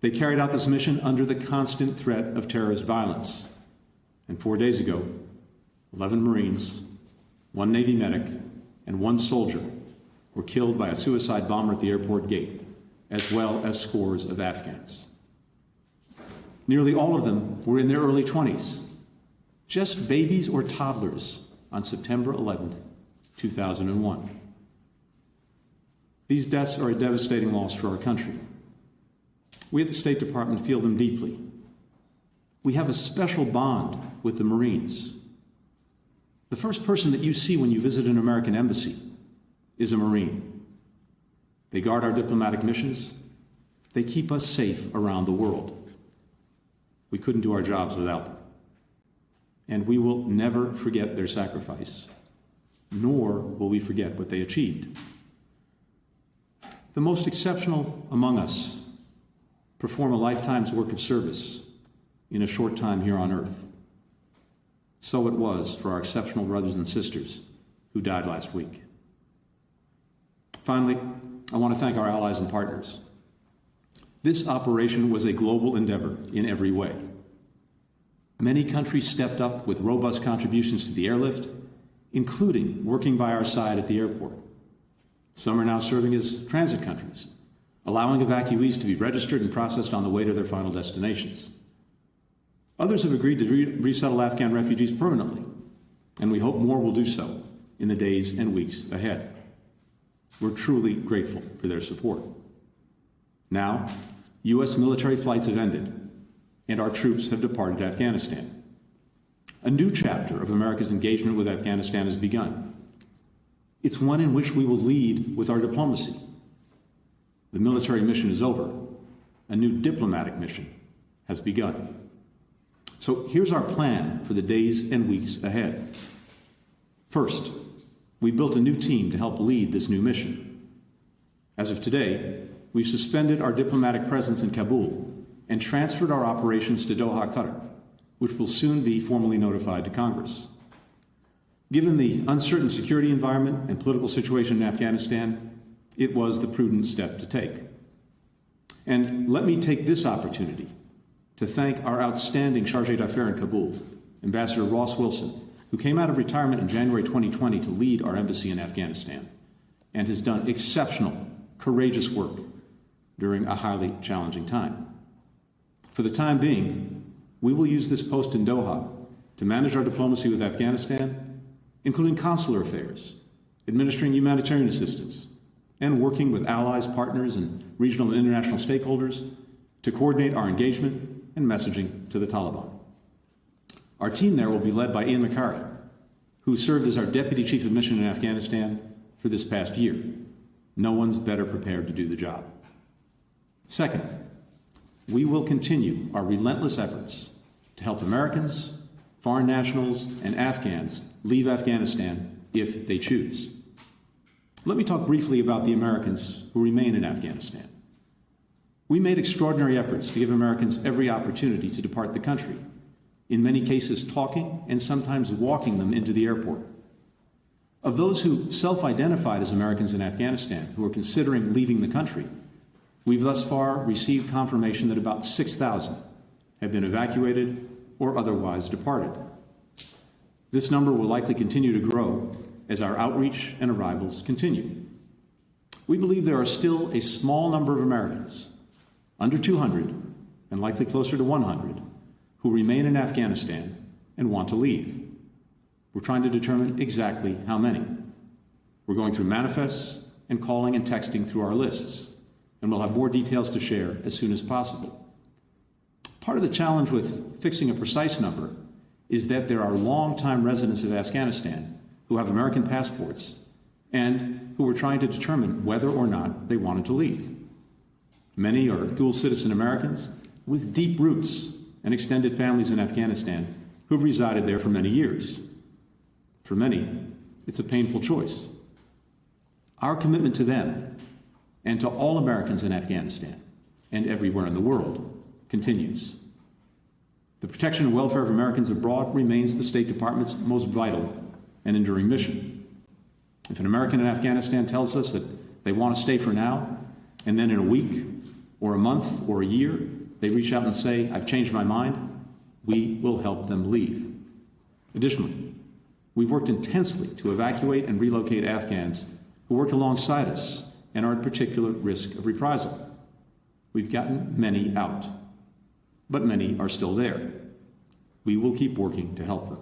They carried out this mission under the constant threat of terrorist violence. And 4 days ago, 11 Marines, 1 Navy medic, and 1 soldier were killed by a suicide bomber at the airport gate, as well as scores of Afghans. Nearly all of them were in their early 20s, just babies or toddlers on September 11th, 2001. These deaths are a devastating loss for our country. We at the State Department feel them deeply. We have a special bond with the Marines. The first person that you see when you visit an American embassy is a Marine. They guard our diplomatic missions. They keep us safe around the world. We couldn't do our jobs without them. And we will never forget their sacrifice, nor will we forget what they achieved. The most exceptional among us perform a lifetime's work of service in a short time here on earth. So it was for our exceptional brothers and sisters who died last week. Finally, I want to thank our allies and partners. This operation was a global endeavor in every way. Many countries stepped up with robust contributions to the airlift, including working by our side at the airport. Some are now serving as transit countries, allowing evacuees to be registered and processed on the way to their final destinations. Others have agreed to resettle Afghan refugees permanently, and we hope more will do so in the days and weeks ahead. We're truly grateful for their support. Now, U.S. military flights have ended, and our troops have departed Afghanistan. A new chapter of America's engagement with Afghanistan has begun. It's one in which we will lead with our diplomacy. The military mission is over. A new diplomatic mission has begun. So here's our plan for the days and weeks ahead. First, we built a new team to help lead this new mission. As of today, we've suspended our diplomatic presence in Kabul and transferred our operations to Doha, Qatar, which will soon be formally notified to Congress. Given the uncertain security environment and political situation in Afghanistan, it was the prudent step to take. And let me take this opportunity to thank our outstanding Chargé d'Affaires in Kabul, Ambassador Ross Wilson, who came out of retirement in January 2020 to lead our embassy in Afghanistan and has done exceptional, courageous work during a highly challenging time. For the time being, we will use this post in Doha to manage our diplomacy with Afghanistan, including consular affairs, administering humanitarian assistance, and working with allies, partners, and regional and international stakeholders to coordinate our engagement and messaging to the Taliban. Our team there will be led by Ian McCarry, who served as our Deputy Chief of Mission in Afghanistan for this past year. No one's better prepared to do the job. Second, we will continue our relentless efforts to help Americans, foreign nationals, and Afghans leave Afghanistan if they choose. Let me talk briefly about the Americans who remain in Afghanistan. We made extraordinary efforts to give Americans every opportunity to depart the country, in many cases talking and sometimes walking them into the airport. Of those who self-identified as Americans in Afghanistan who are considering leaving the country, we've thus far received confirmation that about 6,000 have been evacuated or otherwise departed. This number will likely continue to grow as our outreach and arrivals continue. We believe there are still a small number of Americans, under 200 and likely closer to 100, who remain in Afghanistan and want to leave. We're trying to determine exactly how many. We're going through manifests and calling and texting through our lists, and we'll have more details to share as soon as possible. Part of the challenge with fixing a precise number is that there are longtime residents of Afghanistan who have American passports and who are trying to determine whether or not they wanted to leave. Many are dual citizen Americans with deep roots and extended families in Afghanistan who've resided there for many years. For many, it's a painful choice. Our commitment to them and to all Americans in Afghanistan and everywhere in the world continues. The protection and welfare of Americans abroad remains the State Department's most vital and enduring mission. If an American in Afghanistan tells us that they want to stay for now, and then in a week or a month or a year, they reach out and say, "I've changed my mind," we will help them leave. Additionally, we've worked intensely to evacuate and relocate Afghans who worked alongside us and are at particular risk of reprisal. We've gotten many out, but many are still there. We will keep working to help them.